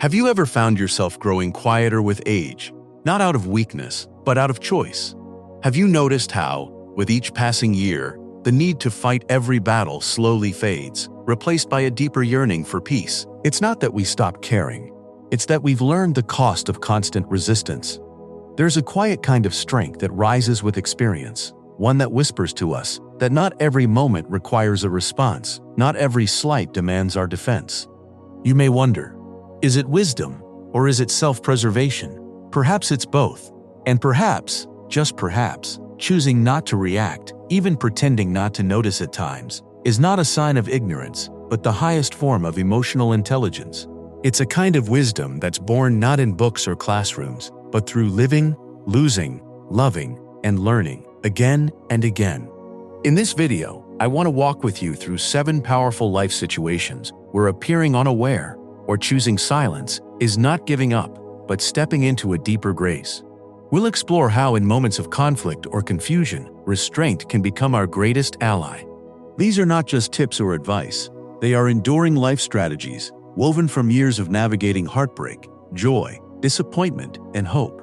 Have you ever found yourself growing quieter with age, not out of weakness, but out of choice? Have you noticed how, with each passing year, the need to fight every battle slowly fades, replaced by a deeper yearning for peace? It's not that we stop caring. It's that we've learned the cost of constant resistance. There's a quiet kind of strength that rises with experience, one that whispers to us that not every moment requires a response, not every slight demands our defense. You may wonder, is it wisdom or is it self-preservation? Perhaps it's both. And perhaps, just perhaps, choosing not to react, even pretending not to notice at times, is not a sign of ignorance, but the highest form of emotional intelligence. It's a kind of wisdom that's born not in books or classrooms, but through living, losing, loving, and learning, again and again. In this video, I want to walk with you through 7 powerful life situations where appearing unaware or choosing silence is not giving up, but stepping into a deeper grace. We'll explore how in moments of conflict or confusion, restraint can become our greatest ally. These are not just tips or advice. They are enduring life strategies, woven from years of navigating heartbreak, joy, disappointment, and hope.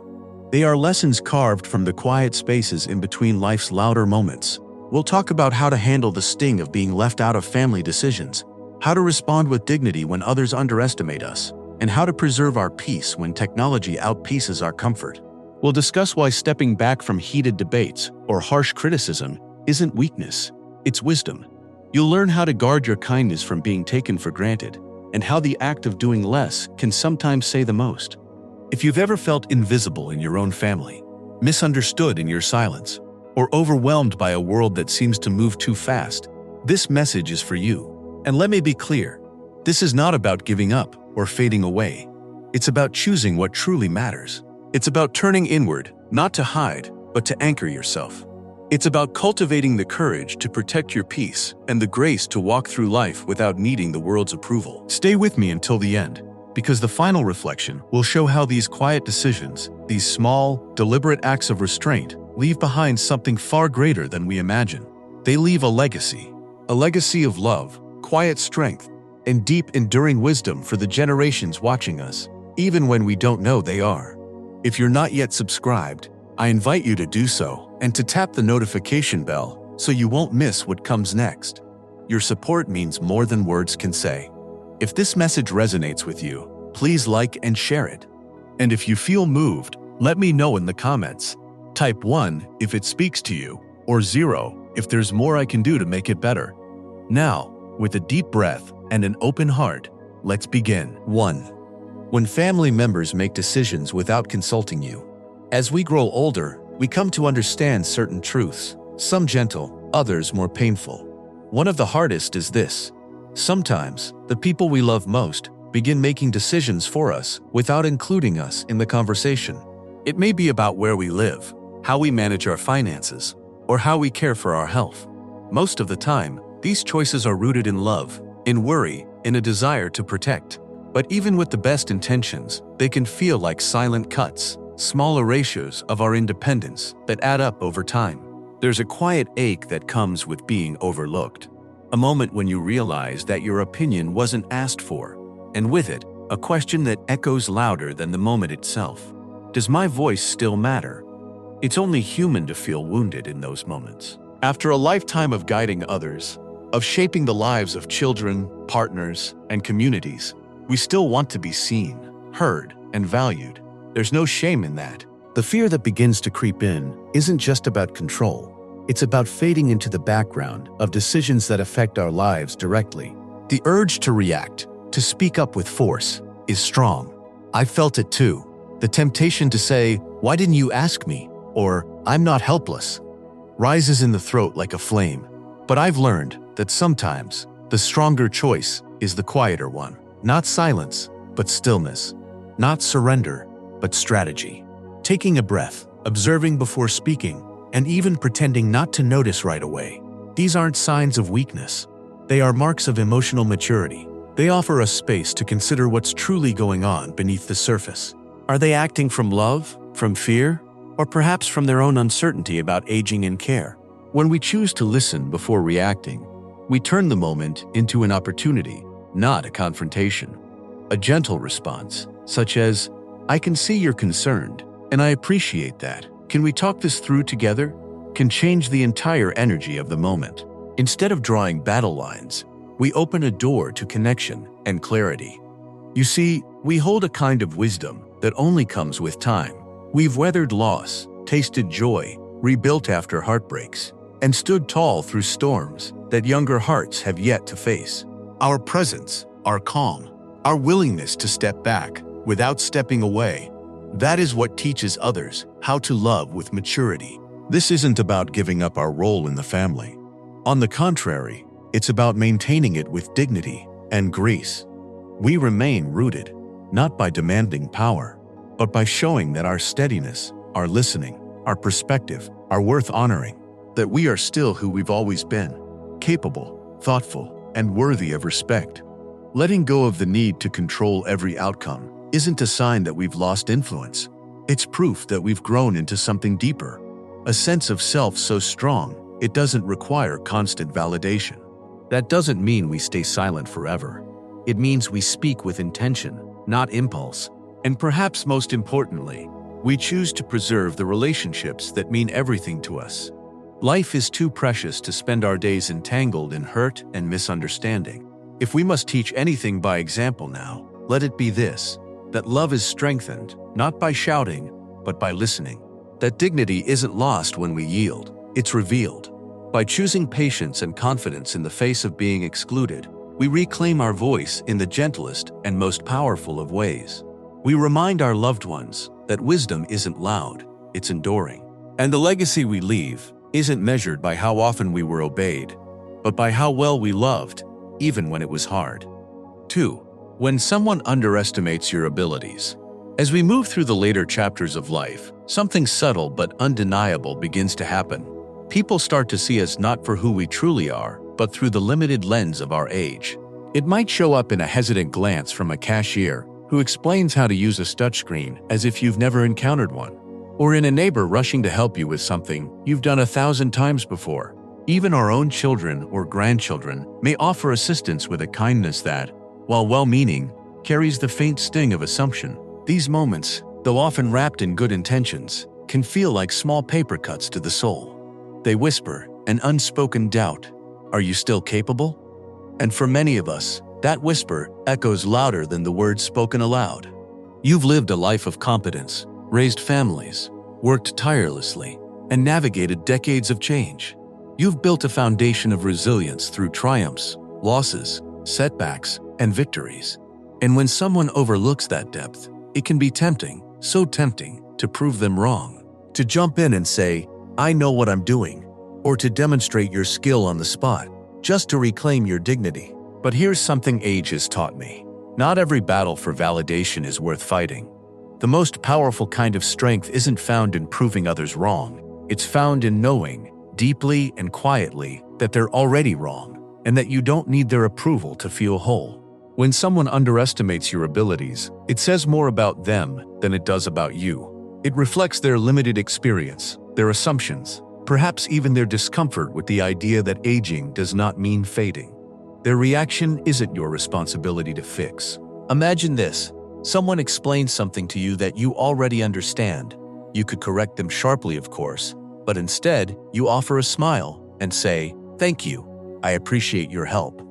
They are lessons carved from the quiet spaces in between life's louder moments. We'll talk about how to handle the sting of being left out of family decisions, how to respond with dignity when others underestimate us, and how to preserve our peace when technology outpaces our comfort. We'll discuss why stepping back from heated debates or harsh criticism isn't weakness, it's wisdom. You'll learn how to guard your kindness from being taken for granted, and how the act of doing less can sometimes say the most. If you've ever felt invisible in your own family, misunderstood in your silence, or overwhelmed by a world that seems to move too fast, this message is for you. And let me be clear, this is not about giving up or fading away. It's about choosing what truly matters. It's about turning inward, not to hide, but to anchor yourself. It's about cultivating the courage to protect your peace and the grace to walk through life without needing the world's approval. Stay with me until the end, because the final reflection will show how these quiet decisions, these small, deliberate acts of restraint, leave behind something far greater than we imagine. They leave a legacy of love, quiet strength, and deep, enduring wisdom for the generations watching us, even when we don't know they are. If you're not yet subscribed, I invite you to do so and to tap the notification bell so you won't miss what comes next. Your support means more than words can say. If this message resonates with you, please like and share it. And if you feel moved, let me know in the comments. Type 1 if it speaks to you, or 0 if there's more I can do to make it better. Now, with a deep breath and an open heart, let's begin. 1. When family members make decisions without consulting you. As we grow older, we come to understand certain truths, some gentle, others more painful. One of the hardest is this: sometimes, the people we love most begin making decisions for us without including us in the conversation. It may be about where we live, how we manage our finances, or how we care for our health. Most of the time, these choices are rooted in love, in worry, in a desire to protect. But even with the best intentions, they can feel like silent cuts, small erasures of our independence that add up over time. There's a quiet ache that comes with being overlooked. A moment when you realize that your opinion wasn't asked for, and with it, a question that echoes louder than the moment itself. Does my voice still matter? It's only human to feel wounded in those moments. After a lifetime of guiding others, of shaping the lives of children, partners, and communities, we still want to be seen, heard, and valued. There's no shame in that. The fear that begins to creep in isn't just about control. It's about fading into the background of decisions that affect our lives directly. The urge to react, to speak up with force, is strong. I felt it too. The temptation to say, "Why didn't you ask me?" or "I'm not helpless," rises in the throat like a flame. But I've learned that sometimes the stronger choice is the quieter one. Not silence, but stillness. Not surrender, but strategy. Taking a breath, observing before speaking, and even pretending not to notice right away. These aren't signs of weakness. They are marks of emotional maturity. They offer us space to consider what's truly going on beneath the surface. Are they acting from love, from fear, or perhaps from their own uncertainty about aging and care? When we choose to listen before reacting, we turn the moment into an opportunity, not a confrontation. A gentle response, such as, "I can see you're concerned, and I appreciate that. Can we talk this through together?" can change the entire energy of the moment. Instead of drawing battle lines, we open a door to connection and clarity. You see, we hold a kind of wisdom that only comes with time. We've weathered loss, tasted joy, rebuilt after heartbreaks, and stood tall through storms that younger hearts have yet to face. Our presence, our calm, our willingness to step back without stepping away, that is what teaches others how to love with maturity. This isn't about giving up our role in the family. On the contrary, it's about maintaining it with dignity and grace. We remain rooted, not by demanding power, but by showing that our steadiness, our listening, our perspective are worth honoring, that we are still who we've always been, capable, thoughtful, and worthy of respect. Letting go of the need to control every outcome isn't a sign that we've lost influence. It's proof that we've grown into something deeper, a sense of self so strong it doesn't require constant validation. That doesn't mean we stay silent forever. It means we speak with intention, not impulse. And perhaps most importantly, we choose to preserve the relationships that mean everything to us. Life is too precious to spend our days entangled in hurt and misunderstanding. If we must teach anything by example now, let it be this: that love is strengthened, not by shouting, but by listening. That dignity isn't lost when we yield, it's revealed. By choosing patience and confidence in the face of being excluded, we reclaim our voice in the gentlest and most powerful of ways. We remind our loved ones that wisdom isn't loud, it's enduring. And the legacy we leave isn't measured by how often we were obeyed, but by how well we loved, even when it was hard. 2. When someone underestimates your abilities. As we move through the later chapters of life, something subtle but undeniable begins to happen. People start to see us not for who we truly are, but through the limited lens of our age. It might show up in a hesitant glance from a cashier who explains how to use a touchscreen as if you've never encountered one, or in a neighbor rushing to help you with something you've done 1,000 times before. Even our own children or grandchildren may offer assistance with a kindness that, while well-meaning, carries the faint sting of assumption. These moments, though often wrapped in good intentions, can feel like small paper cuts to the soul. They whisper an unspoken doubt. Are you still capable? And for many of us, that whisper echoes louder than the words spoken aloud. You've lived a life of competence, raised families, worked tirelessly, and navigated decades of change. You've built a foundation of resilience through triumphs, losses, setbacks, and victories. And when someone overlooks that depth, it can be tempting, so tempting, to prove them wrong. To jump in and say, "I know what I'm doing," or to demonstrate your skill on the spot, just to reclaim your dignity. But here's something age has taught me. Not every battle for validation is worth fighting. The most powerful kind of strength isn't found in proving others wrong. It's found in knowing, deeply and quietly, that they're already wrong, and that you don't need their approval to feel whole. When someone underestimates your abilities, it says more about them than it does about you. It reflects their limited experience, their assumptions, perhaps even their discomfort with the idea that aging does not mean fading. Their reaction isn't your responsibility to fix. Imagine this: someone explains something to you that you already understand. You could correct them sharply, of course, but instead, you offer a smile and say, "Thank you, I appreciate your help."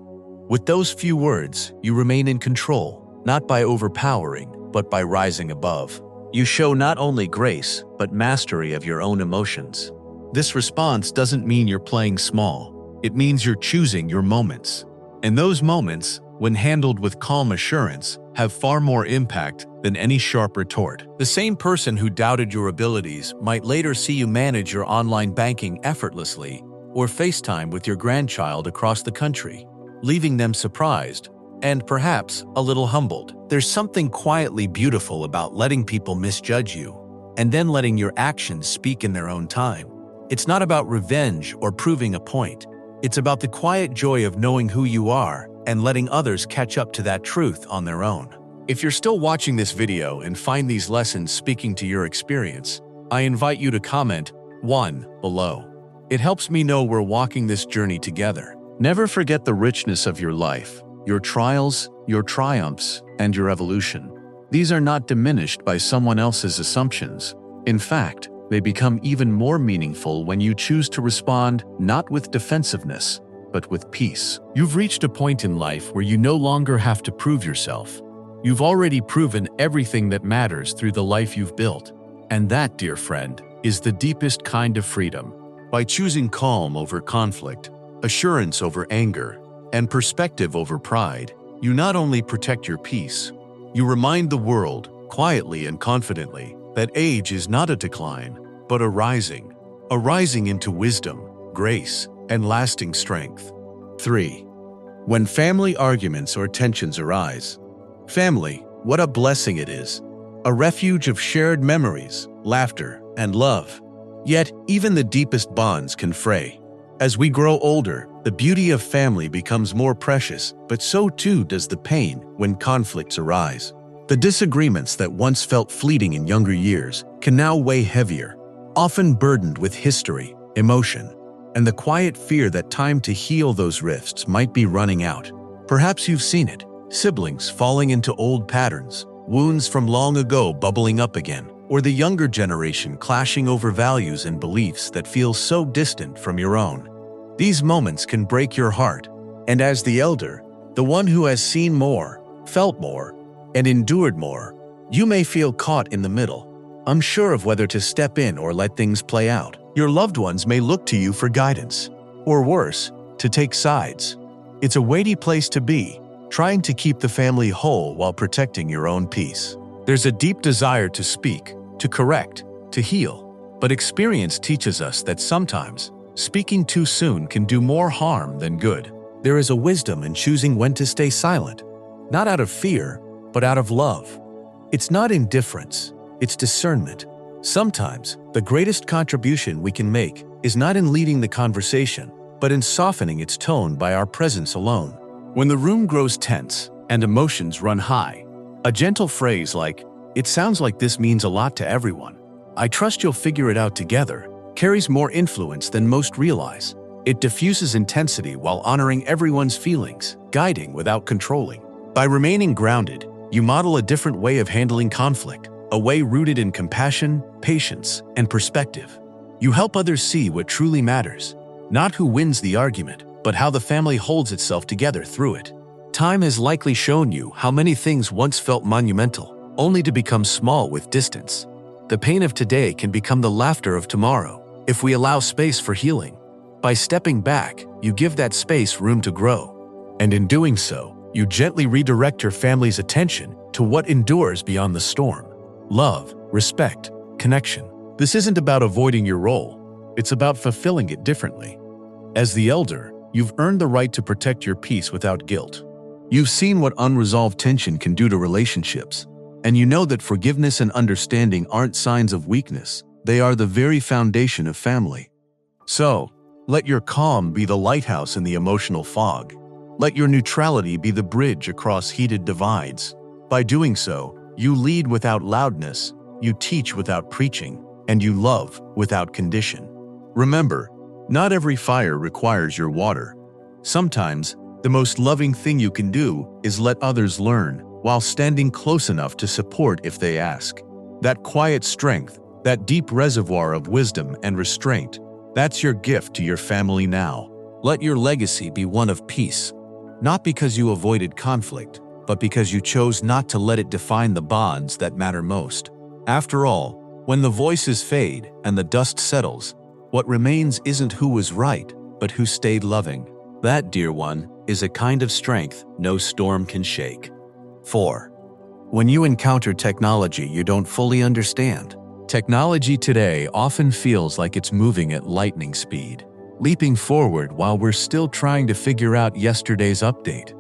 With those few words, you remain in control, not by overpowering, but by rising above. You show not only grace, but mastery of your own emotions. This response doesn't mean you're playing small. It means you're choosing your moments. And those moments, when handled with calm assurance, have far more impact than any sharp retort. The same person who doubted your abilities might later see you manage your online banking effortlessly or FaceTime with your grandchild across the country, leaving them surprised and perhaps a little humbled. There's something quietly beautiful about letting people misjudge you and then letting your actions speak in their own time. It's not about revenge or proving a point. It's about the quiet joy of knowing who you are and letting others catch up to that truth on their own. If you're still watching this video and find these lessons speaking to your experience, I invite you to comment 1 below. It helps me know we're walking this journey together. Never forget the richness of your life, your trials, your triumphs, and your evolution. These are not diminished by someone else's assumptions. In fact, they become even more meaningful when you choose to respond not with defensiveness, but with peace. You've reached a point in life where you no longer have to prove yourself. You've already proven everything that matters through the life you've built. And that, dear friend, is the deepest kind of freedom. By choosing calm over conflict, assurance over anger, and perspective over pride, you not only protect your peace, you remind the world, quietly and confidently, that age is not a decline, but a rising into wisdom, grace, and lasting strength. 3. When family arguments or tensions arise. Family, what a blessing it is. A refuge of shared memories, laughter, and love. Yet, even the deepest bonds can fray. As we grow older, the beauty of family becomes more precious, but so too does the pain when conflicts arise. The disagreements that once felt fleeting in younger years can now weigh heavier, often burdened with history, emotion, and the quiet fear that time to heal those rifts might be running out. Perhaps you've seen it, siblings falling into old patterns, wounds from long ago bubbling up again, or the younger generation clashing over values and beliefs that feel so distant from your own. These moments can break your heart, and as the elder, the one who has seen more, felt more, and endured more, you may feel caught in the middle, unsure of whether to step in or let things play out. Your loved ones may look to you for guidance, or worse, to take sides. It's a weighty place to be, trying to keep the family whole while protecting your own peace. There's a deep desire to speak, to correct, to heal, but experience teaches us that sometimes, speaking too soon can do more harm than good. There is a wisdom in choosing when to stay silent, not out of fear, but out of love. It's not indifference, it's discernment. Sometimes, the greatest contribution we can make is not in leading the conversation, but in softening its tone by our presence alone. When the room grows tense and emotions run high, a gentle phrase like, "It sounds like this means a lot to everyone. I trust you'll figure it out together," carries more influence than most realize. It diffuses intensity while honoring everyone's feelings, guiding without controlling. By remaining grounded, you model a different way of handling conflict, a way rooted in compassion, patience, and perspective. You help others see what truly matters, not who wins the argument, but how the family holds itself together through it. Time has likely shown you how many things once felt monumental, only to become small with distance. The pain of today can become the laughter of tomorrow, if we allow space for healing. By stepping back, you give that space room to grow. And in doing so, you gently redirect your family's attention to what endures beyond the storm. Love, respect, connection. This isn't about avoiding your role. It's about fulfilling it differently. As the elder, you've earned the right to protect your peace without guilt. You've seen what unresolved tension can do to relationships, and you know that forgiveness and understanding aren't signs of weakness. They are the very foundation of family. So, let your calm be the lighthouse in the emotional fog. Let your neutrality be the bridge across heated divides. By doing so, you lead without loudness, you teach without preaching, and you love without condition. Remember, not every fire requires your water. Sometimes, the most loving thing you can do is let others learn, while standing close enough to support if they ask. That quiet strength, that deep reservoir of wisdom and restraint, that's your gift to your family now. Let your legacy be one of peace, not because you avoided conflict, but because you chose not to let it define the bonds that matter most. After all, when the voices fade and the dust settles, what remains isn't who was right, but who stayed loving. That, dear one, is a kind of strength no storm can shake. 4. When you encounter technology you don't fully understand. Technology today often feels like it's moving at lightning speed, leaping forward while we're still trying to figure out yesterday's update.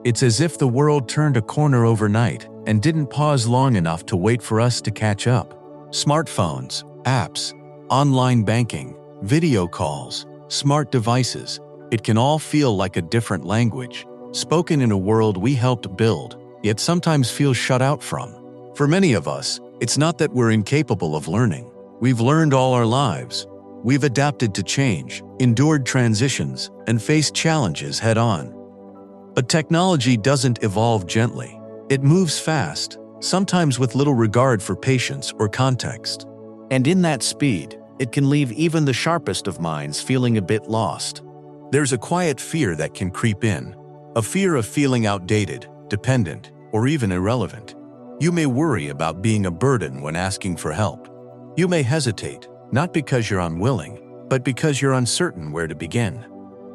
It's as if the world turned a corner overnight and didn't pause long enough to wait for us to catch up. Smartphones, apps, online banking, video calls, smart devices, it can all feel like a different language, spoken in a world we helped build, yet sometimes feel shut out from. For many of us, it's not that we're incapable of learning. We've learned all our lives. We've adapted to change, endured transitions, and faced challenges head-on. But technology doesn't evolve gently. It moves fast, sometimes with little regard for patience or context. And in that speed, it can leave even the sharpest of minds feeling a bit lost. There's a quiet fear that can creep in, a fear of feeling outdated, dependent, or even irrelevant. You may worry about being a burden when asking for help. You may hesitate, not because you're unwilling, but because you're uncertain where to begin.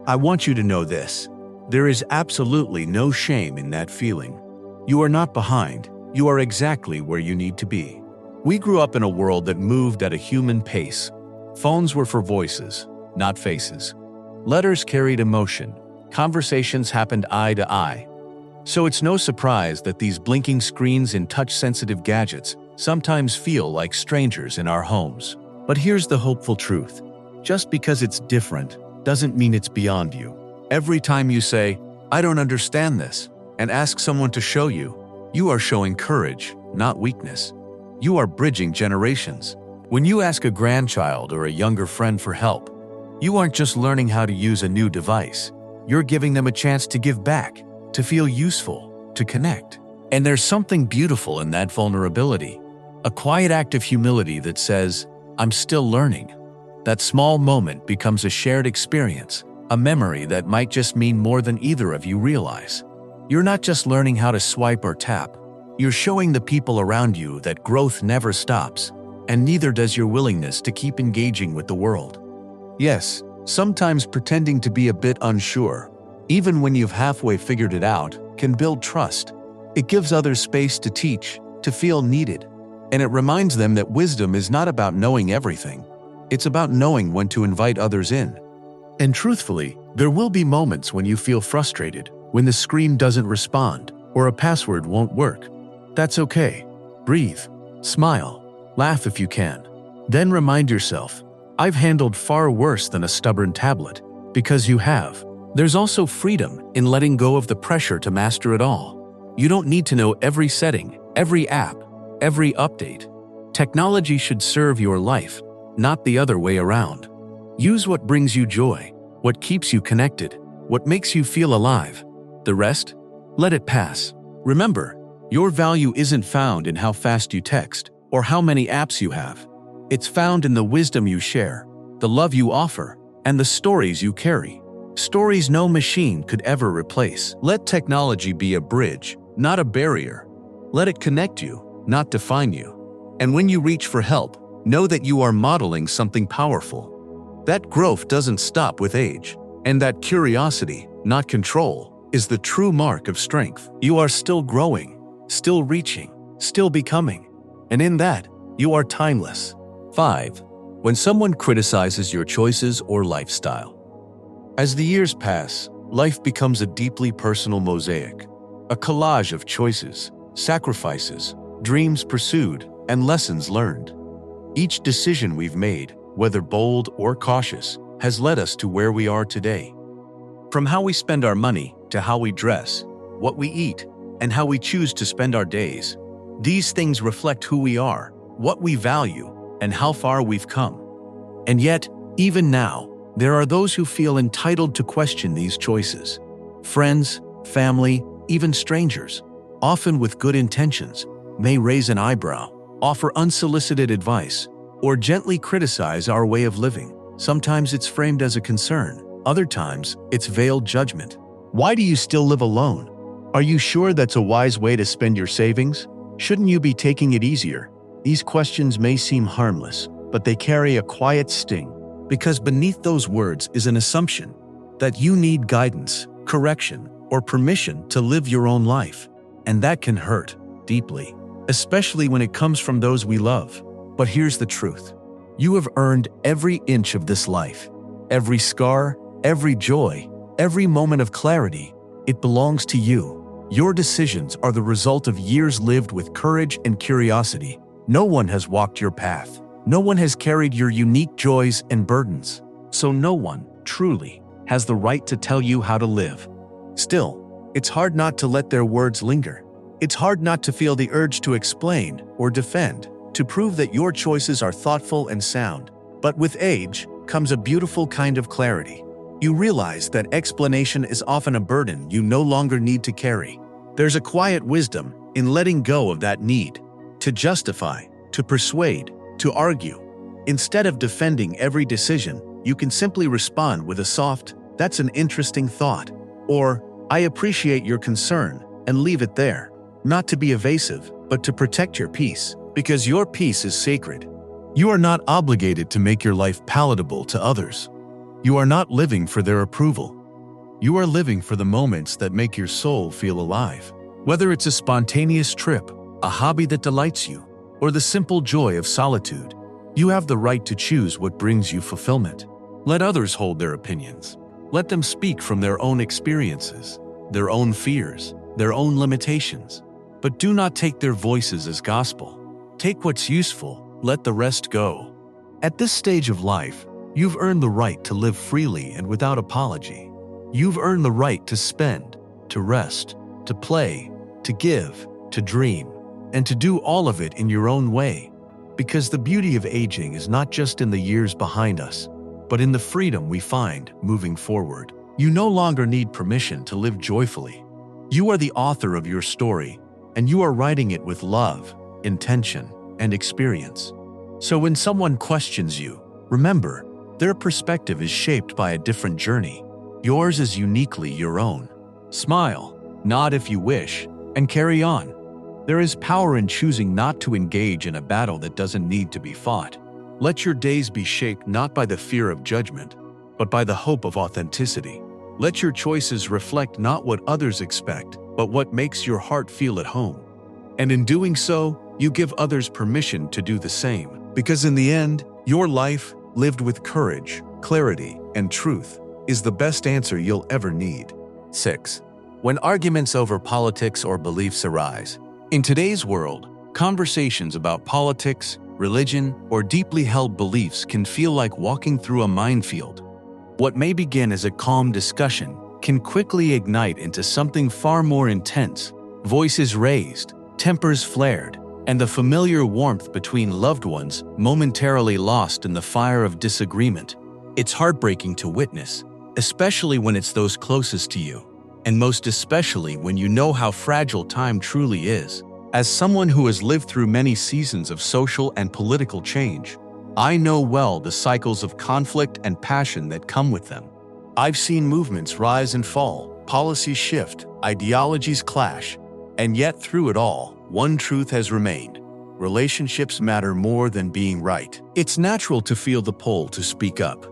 I want you to know this: there is absolutely no shame in that feeling. You are not behind, you are exactly where you need to be. We grew up in a world that moved at a human pace. Phones were for voices, not faces. Letters carried emotion. Conversations happened eye to eye. So it's no surprise that these blinking screens and touch-sensitive gadgets sometimes feel like strangers in our homes. But here's the hopeful truth: just because it's different doesn't mean it's beyond you. Every time you say, "I don't understand this," and ask someone to show you, you are showing courage, not weakness. You are bridging generations. When you ask a grandchild or a younger friend for help, you aren't just learning how to use a new device. You're giving them a chance to give back, to feel useful, to connect. And there's something beautiful in that vulnerability. A quiet act of humility that says, "I'm still learning." That small moment becomes a shared experience, a memory that might just mean more than either of you realize. You're not just learning how to swipe or tap. You're showing the people around you that growth never stops, and neither does your willingness to keep engaging with the world. Yes, sometimes pretending to be a bit unsure, even when you've halfway figured it out, can build trust. It gives others space to teach, to feel needed, and it reminds them that wisdom is not about knowing everything. It's about knowing when to invite others in. And truthfully, there will be moments when you feel frustrated, when the screen doesn't respond, or a password won't work. That's okay. Breathe, smile, laugh if you can. Then remind yourself, I've handled far worse than a stubborn tablet, because you have. There's also freedom in letting go of the pressure to master it all. You don't need to know every setting, every app, every update. Technology should serve your life, not the other way around. Use what brings you joy, what keeps you connected, what makes you feel alive. The rest? Let it pass. Remember, your value isn't found in how fast you text or how many apps you have. It's found in the wisdom you share, the love you offer, and the stories you carry. Stories no machine could ever replace. Let technology be a bridge, not a barrier. Let it connect you, not define you. And when you reach for help, know that you are modeling something powerful. That growth doesn't stop with age, and that curiosity, not control, is the true mark of strength. You are still growing, still reaching, still becoming, and in that, you are timeless. 5. When someone criticizes your choices or lifestyle. As the years pass, life becomes a deeply personal mosaic, a collage of choices, sacrifices, dreams pursued, and lessons learned. Each decision we've made, whether bold or cautious, has led us to where we are today. From how we spend our money to how we dress, what we eat, and how we choose to spend our days, these things reflect who we are, what we value, and how far we've come. And yet, even now, there are those who feel entitled to question these choices. Friends, family, even strangers, often with good intentions, may raise an eyebrow, offer unsolicited advice, or gently criticize our way of living. Sometimes it's framed as a concern, other times it's veiled judgment. Why do you still live alone? Are you sure that's a wise way to spend your savings? Shouldn't you be taking it easier? These questions may seem harmless, but they carry a quiet sting, because beneath those words is an assumption that you need guidance, correction, or permission to live your own life. And that can hurt deeply, especially when it comes from those we love. But here's the truth. You have earned every inch of this life. Every scar, every joy, every moment of clarity, it belongs to you. Your decisions are the result of years lived with courage and curiosity. No one has walked your path. No one has carried your unique joys and burdens. So no one, truly, has the right to tell you how to live. Still, it's hard not to let their words linger. It's hard not to feel the urge to explain or defend, to prove that your choices are thoughtful and sound. But with age comes a beautiful kind of clarity. You realize that explanation is often a burden you no longer need to carry. There's a quiet wisdom in letting go of that need to justify, to persuade, to argue. Instead of defending every decision, you can simply respond with a soft, "That's an interesting thought," or "I appreciate your concern," and leave it there. Not to be evasive, but to protect your peace, because your peace is sacred. You are not obligated to make your life palatable to others. You are not living for their approval. You are living for the moments that make your soul feel alive. Whether it's a spontaneous trip, a hobby that delights you, or the simple joy of solitude, you have the right to choose what brings you fulfillment. Let others hold their opinions. Let them speak from their own experiences, their own fears, their own limitations. But do not take their voices as gospel. Take what's useful, let the rest go. At this stage of life, you've earned the right to live freely and without apology. You've earned the right to spend, to rest, to play, to give, to dream, and to do all of it in your own way. Because the beauty of aging is not just in the years behind us, but in the freedom we find moving forward. You no longer need permission to live joyfully. You are the author of your story, and you are writing it with love, intention, and experience. So when someone questions you, remember, their perspective is shaped by a different journey. Yours is uniquely your own. Smile, nod if you wish, and carry on. There is power in choosing not to engage in a battle that doesn't need to be fought. Let your days be shaped not by the fear of judgment, but by the hope of authenticity. Let your choices reflect not what others expect, but what makes your heart feel at home. And in doing so, you give others permission to do the same. Because in the end, your life, lived with courage, clarity, and truth, is the best answer you'll ever need. 6. When arguments over politics or beliefs arise. In today's world, conversations about politics, religion, or deeply held beliefs can feel like walking through a minefield. What may begin as a calm discussion can quickly ignite into something far more intense. Voices raised, tempers flared, and the familiar warmth between loved ones momentarily lost in the fire of disagreement. It's heartbreaking to witness, especially when it's those closest to you, and most especially when you know how fragile time truly is. As someone who has lived through many seasons of social and political change, I know well the cycles of conflict and passion that come with them. I've seen movements rise and fall, policies shift, ideologies clash, and yet through it all, one truth has remained. Relationships matter more than being right. It's natural to feel the pull to speak up.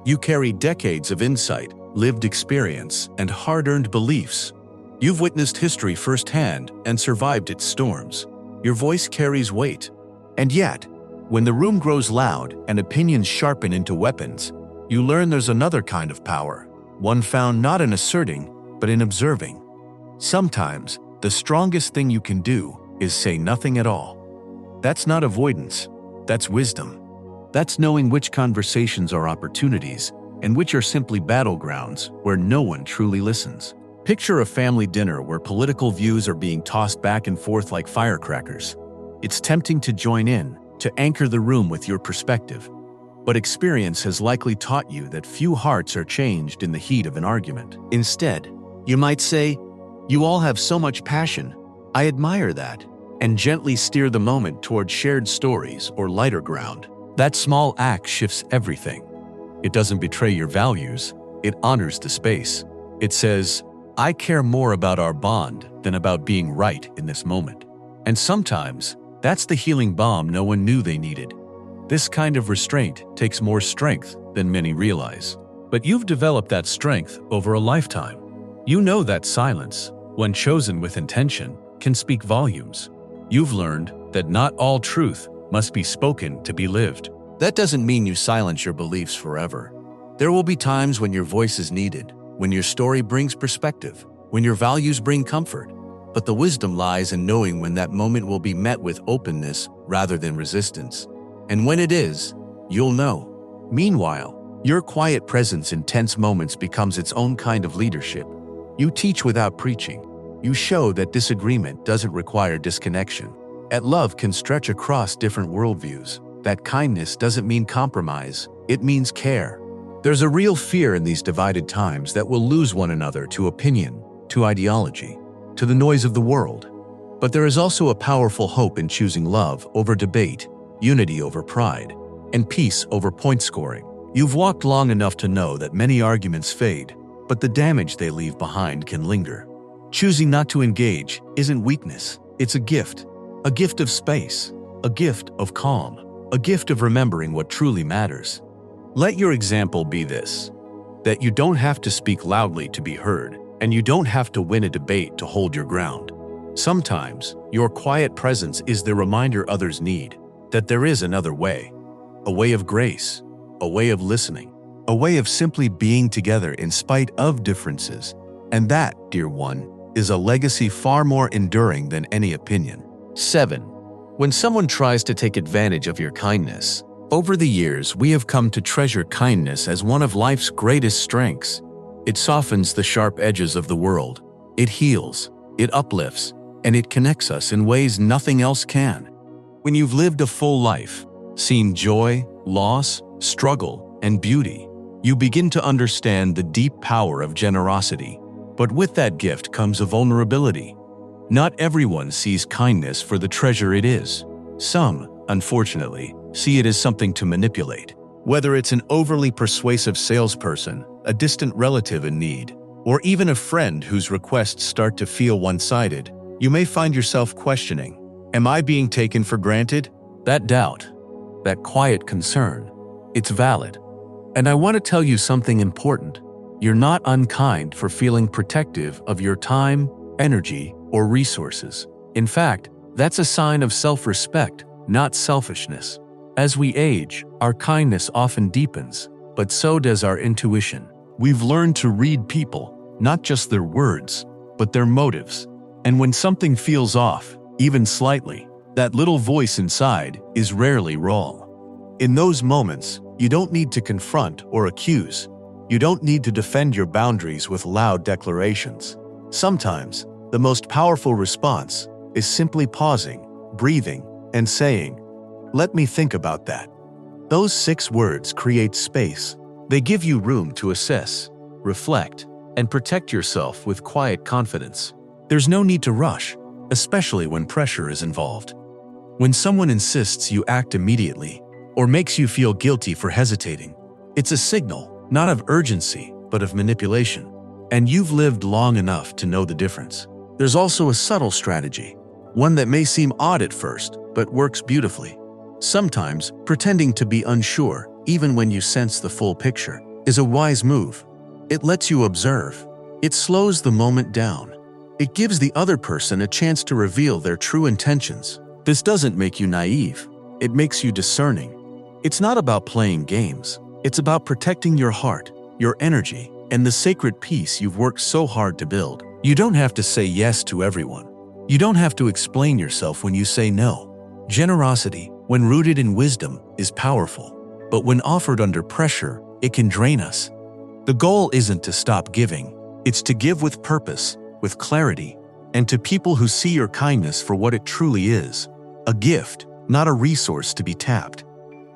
You carry decades of insight, lived experience, and hard-earned beliefs. You've witnessed history firsthand and survived its storms. Your voice carries weight. And yet, when the room grows loud and opinions sharpen into weapons, you learn there's another kind of power, one found not in asserting, but in observing. Sometimes, the strongest thing you can do is say nothing at all. That's not avoidance, that's wisdom. That's knowing which conversations are opportunities and which are simply battlegrounds where no one truly listens. Picture a family dinner where political views are being tossed back and forth like firecrackers. It's tempting to join in, to anchor the room with your perspective. But experience has likely taught you that few hearts are changed in the heat of an argument. Instead, you might say, "You all have so much passion. I admire that," and gently steer the moment toward shared stories or lighter ground. That small act shifts everything. It doesn't betray your values, it honors the space. It says, "I care more about our bond than about being right in this moment." And sometimes, that's the healing balm no one knew they needed. This kind of restraint takes more strength than many realize. But you've developed that strength over a lifetime. You know that silence, when chosen with intention, can speak volumes. You've learned that not all truth must be spoken to be lived. That doesn't mean you silence your beliefs forever. There will be times when your voice is needed, when your story brings perspective, when your values bring comfort. But the wisdom lies in knowing when that moment will be met with openness rather than resistance. And when it is, you'll know. Meanwhile, your quiet presence in tense moments becomes its own kind of leadership. You teach without preaching. You show that disagreement doesn't require disconnection. That love can stretch across different worldviews. That kindness doesn't mean compromise, it means care. There's a real fear in these divided times that we'll lose one another to opinion, to ideology, to the noise of the world. But there is also a powerful hope in choosing love over debate, unity over pride, and peace over point scoring. You've walked long enough to know that many arguments fade, but the damage they leave behind can linger. Choosing not to engage isn't weakness, it's a gift of space, a gift of calm, a gift of remembering what truly matters. Let your example be this: that you don't have to speak loudly to be heard, and you don't have to win a debate to hold your ground. Sometimes, your quiet presence is the reminder others need that there is another way, a way of grace, a way of listening, a way of simply being together in spite of differences. And that, dear one, is a legacy far more enduring than any opinion. 7. When someone tries to take advantage of your kindness, over the years we have come to treasure kindness as one of life's greatest strengths. It softens the sharp edges of the world. It heals, it uplifts, and it connects us in ways nothing else can. When you've lived a full life, seen joy, loss, struggle, and beauty, you begin to understand the deep power of generosity. But with that gift comes a vulnerability. Not everyone sees kindness for the treasure it is. Some, unfortunately, see it as something to manipulate. Whether it's an overly persuasive salesperson, a distant relative in need, or even a friend whose requests start to feel one-sided, you may find yourself questioning, am I being taken for granted? That doubt, that quiet concern, it's valid. And I want to tell you something important. You're not unkind for feeling protective of your time, energy, or resources. In fact, that's a sign of self-respect, not selfishness. As we age, our kindness often deepens, but so does our intuition. We've learned to read people, not just their words, but their motives. And when something feels off, even slightly, that little voice inside is rarely wrong. In those moments, you don't need to confront or accuse. You don't need to defend your boundaries with loud declarations. Sometimes, the most powerful response is simply pausing, breathing, and saying, "Let me think about that." Those 6 words create space. They give you room to assess, reflect, and protect yourself with quiet confidence. There's no need to rush, especially when pressure is involved. When someone insists you act immediately, or makes you feel guilty for hesitating, it's a signal, not of urgency, but of manipulation. And you've lived long enough to know the difference. There's also a subtle strategy, one that may seem odd at first, but works beautifully. Sometimes, pretending to be unsure, even when you sense the full picture, is a wise move. It lets you observe. It slows the moment down. It gives the other person a chance to reveal their true intentions. This doesn't make you naive. It makes you discerning. It's not about playing games. It's about protecting your heart, your energy, and the sacred peace you've worked so hard to build. You don't have to say yes to everyone. You don't have to explain yourself when you say no. Generosity, when rooted in wisdom, is powerful. But when offered under pressure, it can drain us. The goal isn't to stop giving. It's to give with purpose, with clarity, and to people who see your kindness for what it truly is, a gift, not a resource to be tapped.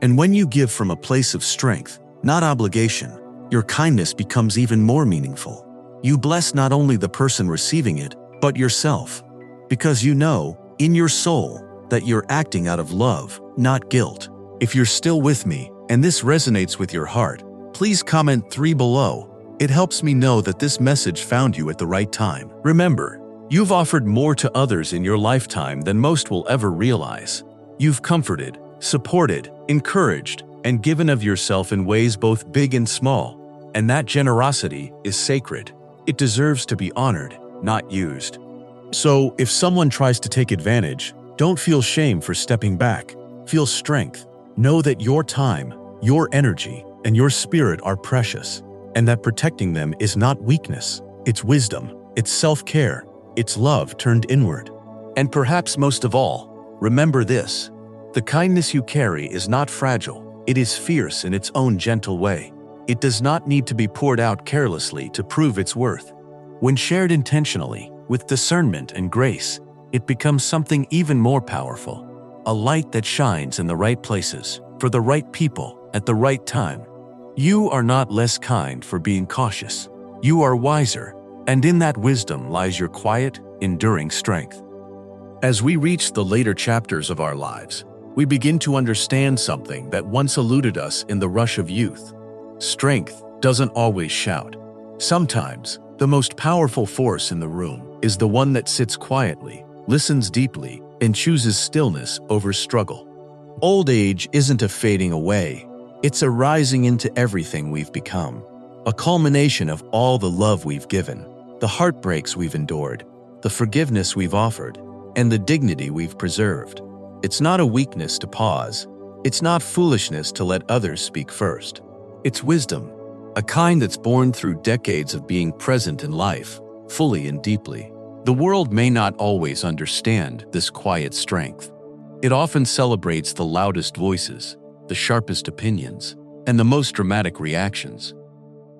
And when you give from a place of strength, not obligation, your kindness becomes even more meaningful. You bless not only the person receiving it, but yourself, because you know, in your soul, that you're acting out of love, not guilt. If you're still with me, and this resonates with your heart, please comment 3 below. It helps me know that this message found you at the right time. Remember, you've offered more to others in your lifetime than most will ever realize. You've comforted, supported, encouraged, and given of yourself in ways both big and small. And that generosity is sacred. It deserves to be honored, not used. So, if someone tries to take advantage, don't feel shame for stepping back. Feel strength. Know that your time, your energy, and your spirit are precious, and that protecting them is not weakness. It's wisdom, it's self-care, it's love turned inward. And perhaps most of all, remember this: the kindness you carry is not fragile, it is fierce in its own gentle way. It does not need to be poured out carelessly to prove its worth. When shared intentionally, with discernment and grace, it becomes something even more powerful. A light that shines in the right places, for the right people, at the right time. You are not less kind for being cautious. You are wiser, and in that wisdom lies your quiet, enduring strength. As we reach the later chapters of our lives, we begin to understand something that once eluded us in the rush of youth. Strength doesn't always shout. Sometimes, the most powerful force in the room is the one that sits quietly, listens deeply, and chooses stillness over struggle. Old age isn't a fading away. It's a rising into everything we've become. A culmination of all the love we've given, the heartbreaks we've endured, the forgiveness we've offered, and the dignity we've preserved. It's not a weakness to pause. It's not foolishness to let others speak first. It's wisdom, a kind that's born through decades of being present in life, fully and deeply. The world may not always understand this quiet strength. It often celebrates the loudest voices, the sharpest opinions, and the most dramatic reactions.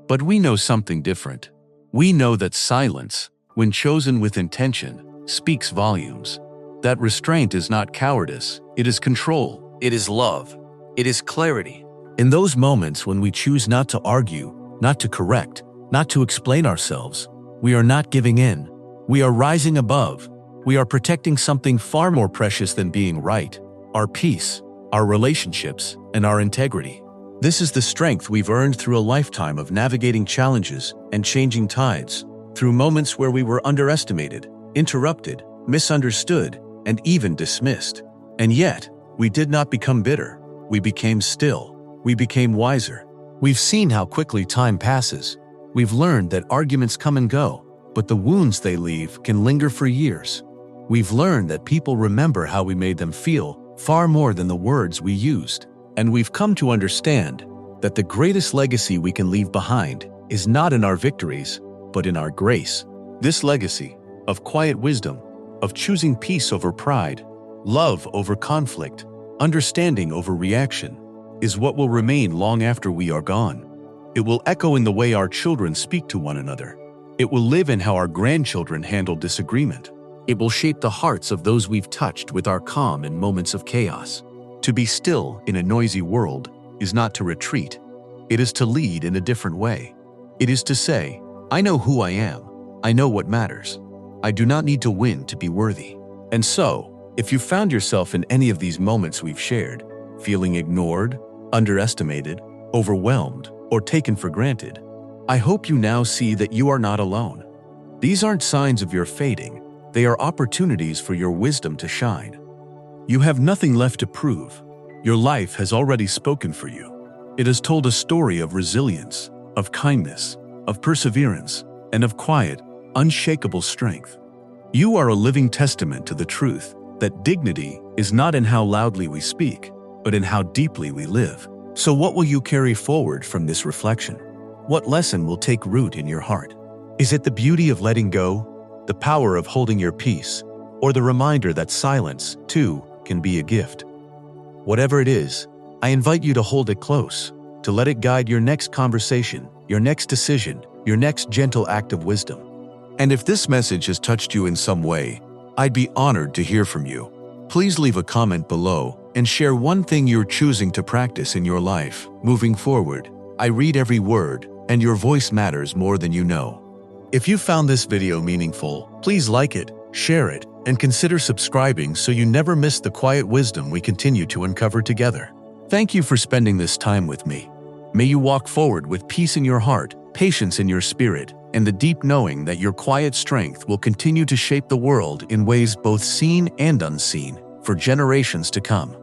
But we know something different. We know that silence, when chosen with intention, speaks volumes. That restraint is not cowardice, it is control, it is love, it is clarity. In those moments when we choose not to argue, not to correct, not to explain ourselves, we are not giving in. We are rising above. We are protecting something far more precious than being right: our peace, our relationships, and our integrity. This is the strength we've earned through a lifetime of navigating challenges and changing tides, through moments where we were underestimated, interrupted, misunderstood, and even dismissed. And yet, we did not become bitter. We became still. We became wiser. We've seen how quickly time passes. We've learned that arguments come and go, but the wounds they leave can linger for years. We've learned that people remember how we made them feel far more than the words we used. And we've come to understand that the greatest legacy we can leave behind is not in our victories, but in our grace. This legacy of quiet wisdom, of choosing peace over pride, love over conflict, understanding over reaction, is what will remain long after we are gone. It will echo in the way our children speak to one another. It will live in how our grandchildren handle disagreement. It will shape the hearts of those we've touched with our calm in moments of chaos. To be still in a noisy world is not to retreat. It is to lead in a different way. It is to say, I know who I am. I know what matters. I do not need to win to be worthy. And so, if you found yourself in any of these moments we've shared, feeling ignored, underestimated, overwhelmed, or taken for granted, I hope you now see that you are not alone. These aren't signs of your fading. They are opportunities for your wisdom to shine. You have nothing left to prove. Your life has already spoken for you. It has told a story of resilience, of kindness, of perseverance, and of quiet, unshakable strength. You are a living testament to the truth that dignity is not in how loudly we speak, but in how deeply we live. So what will you carry forward from this reflection? What lesson will take root in your heart? Is it the beauty of letting go, the power of holding your peace, or the reminder that silence, too, can be a gift? Whatever it is, I invite you to hold it close, to let it guide your next conversation, your next decision, your next gentle act of wisdom. And if this message has touched you in some way, I'd be honored to hear from you. Please leave a comment below and share one thing you're choosing to practice in your life. Moving forward, I read every word, and your voice matters more than you know. If you found this video meaningful, please like it, share it, and consider subscribing so you never miss the quiet wisdom we continue to uncover together. Thank you for spending this time with me. May you walk forward with peace in your heart, patience in your spirit, and the deep knowing that your quiet strength will continue to shape the world in ways both seen and unseen for generations to come.